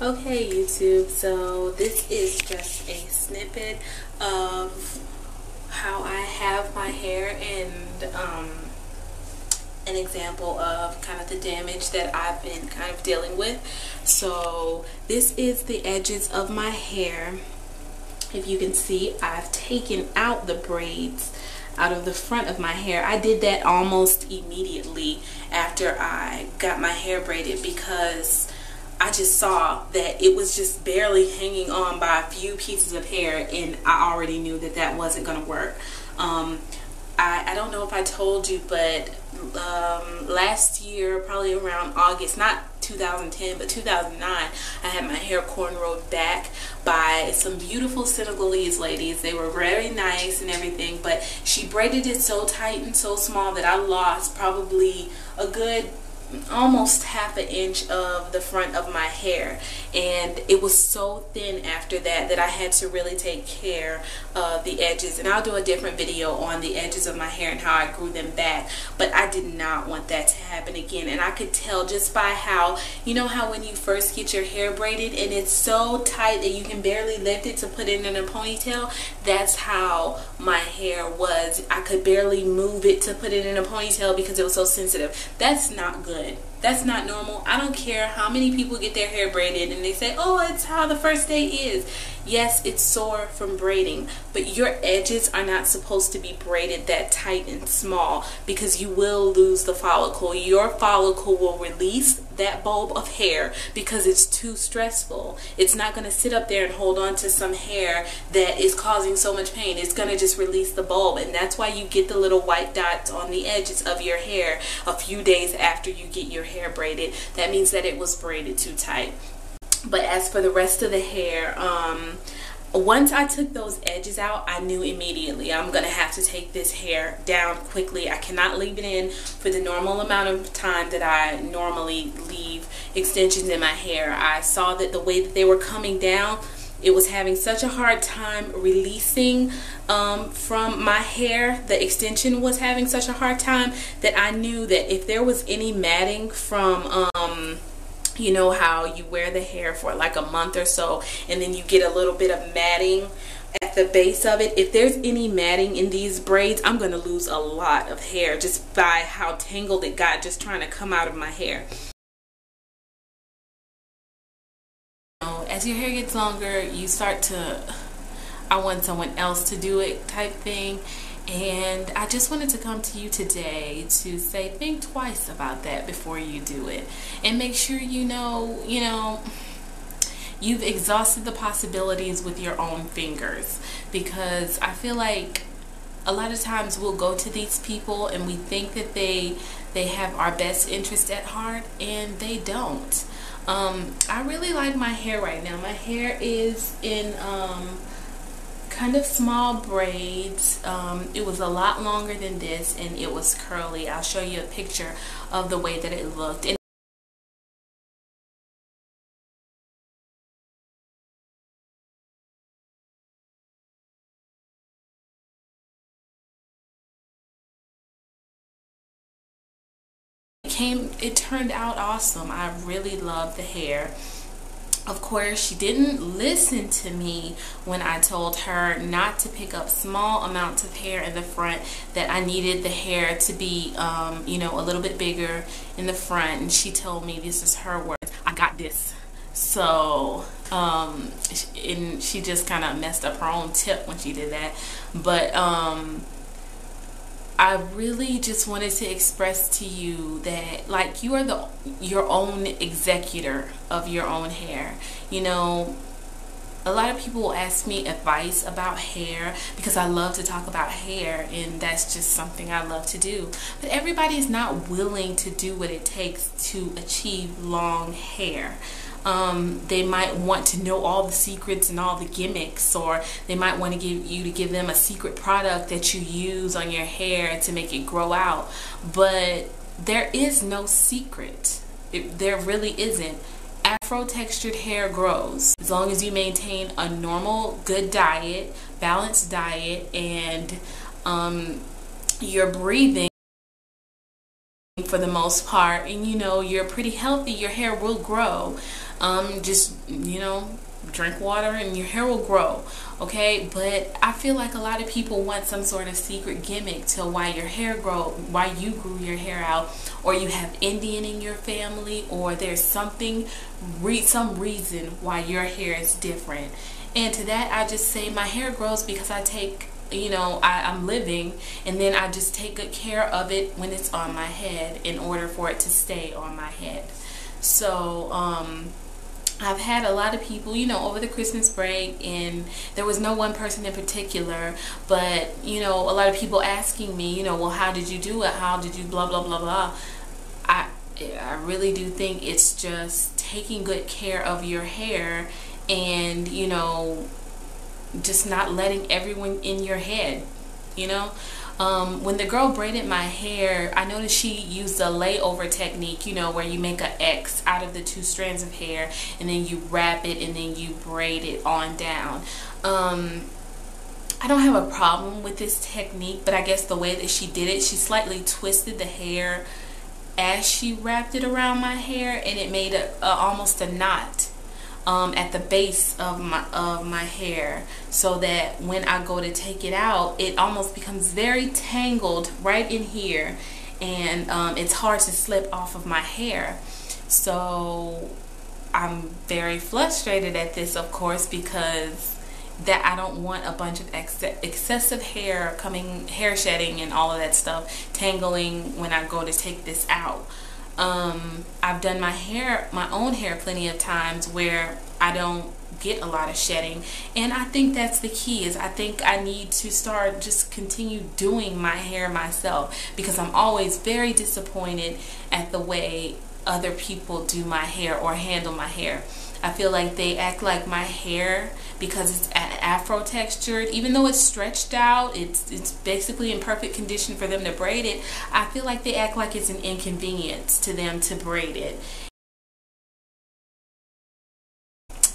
Okay, YouTube, so this is just a snippet of how I have my hair and an example of kind of the damage that I've been kind of dealing with. So this is the edges of my hair. If you can see, I've taken out the braids out of the front of my hair. I did that almost immediately after I got my hair braided because I just saw that it was just barely hanging on by a few pieces of hair, and I already knew that that wasn't going to work. I don't know if I told you, but last year, probably around August, not 2010 but 2009, I had my hair cornrowed back by some beautiful Senegalese ladies. They were very nice and everything, but she braided it so tight and so small that I lost probably a good almost half an inch of the front of my hair, and it was so thin after that I had to really take care of the edges. And I'll do a different video on the edges of my hair and how I grew them back, but I did not want that to happen again. And I could tell just by how, you know how when you first get your hair braided and it's so tight that you can barely lift it to put it in a ponytail? That's how my hair was. I could barely move it to put it in a ponytail because it was so sensitive. That's not good. That's not normal. I don't care how many people get their hair braided and they say, oh, it's how the first day is. Yes, it's sore from braiding, but your edges are not supposed to be braided that tight and small because you will lose the follicle. Your follicle will release that bulb of hair because it's too stressful. It's not going to sit up there and hold on to some hair that is causing so much pain. It's going to just release the bulb, and that's why you get the little white dots on the edges of your hair a few days after you get your hair braided. That means that it was braided too tight. But as for the rest of the hair, once I took those edges out, I knew immediately I'm going to have to take this hair down quickly. I cannot leave it in for the normal amount of time that I normally leave extensions in my hair. I saw that the way that they were coming down, it was having such a hard time releasing from my hair. The extension was having such a hard time that I knew that if there was any matting from you know how you wear the hair for like a month or so and then you get a little bit of matting at the base of it. If there's any matting in these braids, I'm going to lose a lot of hair just by how tangled it got just trying to come out of my hair. As your hair gets longer, you start to, I want someone else to do it type thing. And I just wanted to come to you today to say think twice about that before you do it, and make sure you know you've exhausted the possibilities with your own fingers, because I feel like a lot of times we'll go to these people and we think that they have our best interest at heart, and they don't. I really like my hair right now. My hair is in kind of small braids. It was a lot longer than this, and it was curly. I'll show you a picture of the way that it looked. And it turned out awesome. I really love the hair. Of course, she didn't listen to me when I told her not to pick up small amounts of hair in the front, that I needed the hair to be, you know, a little bit bigger in the front. And she told me, this is her words, I got this. So, and she just kind of messed up her own tip when she did that. But, I really just wanted to express to you that, like, you are your own executor of your own hair. You know, a lot of people will ask me advice about hair because I love to talk about hair, and that's just something I love to do. But everybody is not willing to do what it takes to achieve long hair. They might want to know all the secrets and all the gimmicks, or they might want to give them a secret product that you use on your hair to make it grow out. But there is no secret. There really isn't. Afro textured hair grows as long as you maintain a normal, good diet, balanced diet, and your breathing for the most part, and you know, you're pretty healthy, your hair will grow. Just, you know, drink water and your hair will grow, okay? But I feel like a lot of people want some sort of secret gimmick to why your hair why you grew your hair out, or you have Indian in your family, or there's some reason why your hair is different. And to that I just say my hair grows because I take, you know, I'm living, and then I just take good care of it when it's on my head in order for it to stay on my head. So I've had a lot of people, you know, over the Christmas break, and there was no one person in particular, but, you know, a lot of people asking me, you know, well, how did you do it? How did you blah, blah, blah, blah. I really do think it's just taking good care of your hair and, you know, just not letting everyone in your head, you know. When the girl braided my hair, I noticed she used a layover technique, you know, where you make an X out of the 2 strands of hair and then you wrap it and then you braid it on down. I don't have a problem with this technique, but I guess the way that she did it, she slightly twisted the hair as she wrapped it around my hair, and it made almost a knot at the base of my hair, so that when I go to take it out, it almost becomes very tangled right in here, and it's hard to slip off of my hair. So I'm very frustrated at this, of course, because that I don't want a bunch of excessive hair shedding and all of that stuff tangling when I go to take this out. I've done my own hair plenty of times where I don't get a lot of shedding, and I think that's the key. Is I think I need to start just continue doing my hair myself, because I'm always very disappointed at the way other people do my hair or handle my hair. I feel like they act like my hair, because it's afro textured, even though it's stretched out, it's basically in perfect condition for them to braid it. I feel like they act like it's an inconvenience to them to braid it.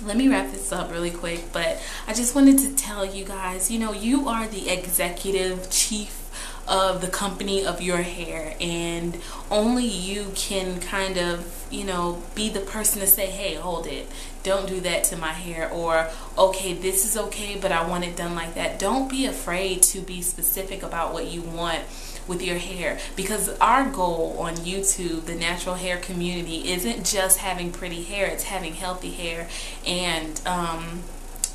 Let me wrap this up really quick, but I just wanted to tell you guys, you know, you are the executive chief of the company of your hair, and only you can kind of, you know, be the person to say, hey, hold it, don't do that to my hair, or okay, this is okay, but I want it done like that. Don't be afraid to be specific about what you want with your hair, because our goal on YouTube, the natural hair community, isn't just having pretty hair, it's having healthy hair. And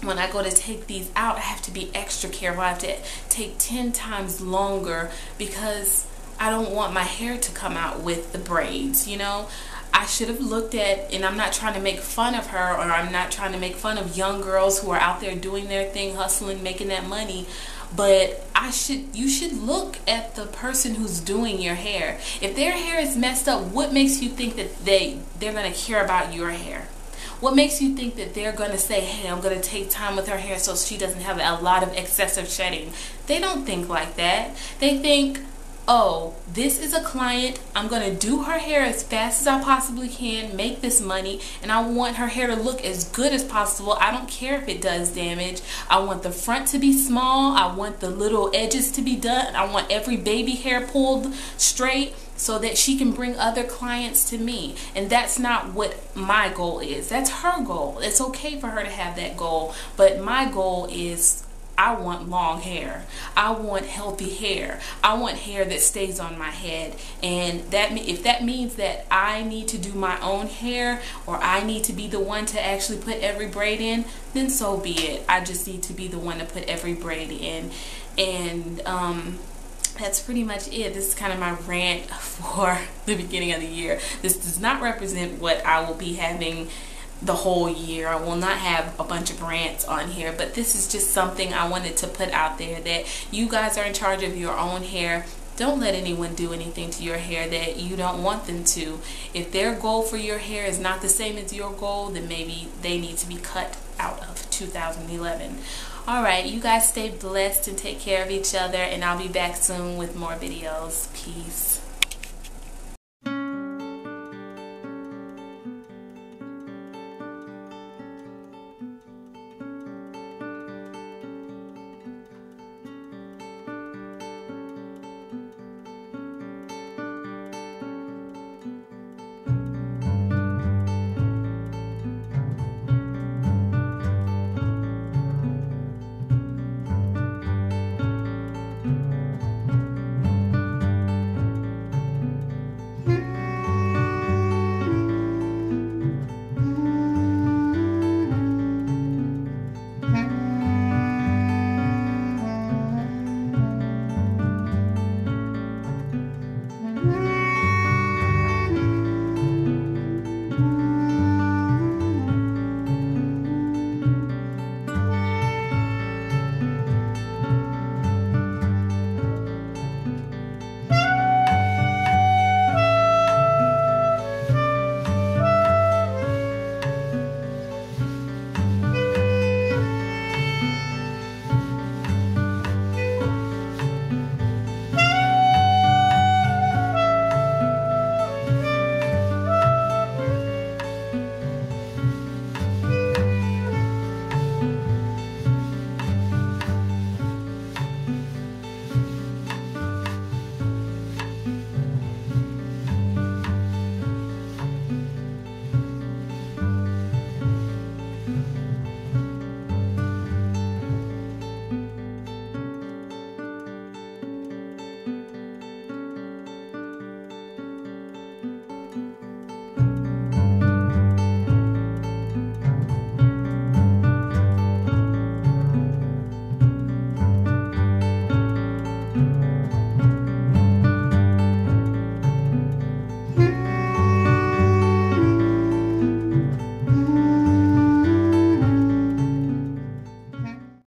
when I go to take these out, I have to be extra careful. I have to take 10 times longer, because I don't want my hair to come out with the braids, you know. I should have looked at, and I'm not trying to make fun of her, or I'm not trying to make fun of young girls who are out there doing their thing, hustling, making that money, but you should look at the person who's doing your hair. If their hair is messed up, what makes you think that they're going to care about your hair? What makes you think that they're going to say, hey, I'm going to take time with her hair so she doesn't have a lot of excessive shedding? They don't think like that. They think, oh, this is a client, I'm going to do her hair as fast as I possibly can, make this money, and I want her hair to look as good as possible. I don't care if it does damage. I want the front to be small. I want the little edges to be done. I want every baby hair pulled straight, so that she can bring other clients to me. And that's not what my goal is. That's her goal. It's okay for her to have that goal, but my goal is, I want long hair. I want healthy hair. I want hair that stays on my head. And if that means that I need to do my own hair, or I need to be the one to actually put every braid in, then so be it. I just need to be the one to put every braid in. And that's pretty much it. This is kind of my rant for the beginning of the year. This does not represent what I will be having the whole year. I will not have a bunch of rants on here, but this is just something I wanted to put out there, that you guys are in charge of your own hair. Don't let anyone do anything to your hair that you don't want them to. If their goal for your hair is not the same as your goal, then maybe they need to be cut out of 2011. Alright, you guys stay blessed and take care of each other, and I'll be back soon with more videos. Peace.